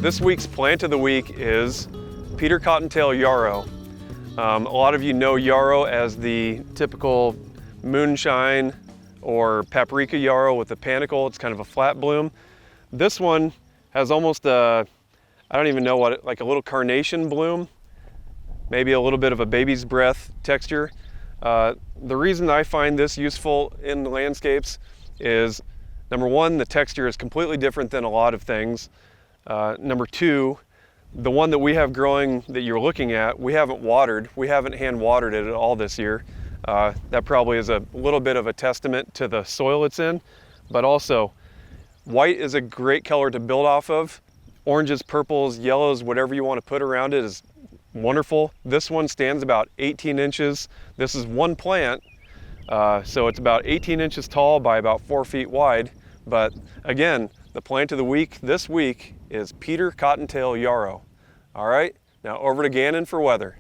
This week's plant of the week is Peter Cottontail Yarrow. A lot of you know Yarrow as the typical moonshine or paprika yarrow with a panicle. It's kind of a flat bloom. This one has almost a, I don't even know what, like a little carnation bloom, maybe a little bit of a baby's breath texture. The reason I find this useful in landscapes is, number one, the texture is completely different than a lot of things. Number two, the one that we have growing that you're looking at, we haven't watered. We haven't hand watered it at all this year. That probably is a little bit of a testament to the soil it's in, but also white is a great color to build off of. Oranges, purples, yellows, whatever you want to put around it is wonderful. This one stands about 18 inches. This is one plant, so it's about 18 inches tall by about 4 feet wide. But again, the plant of the week this week is Peter Cottontail Yarrow. All right, now over to Gannon for weather.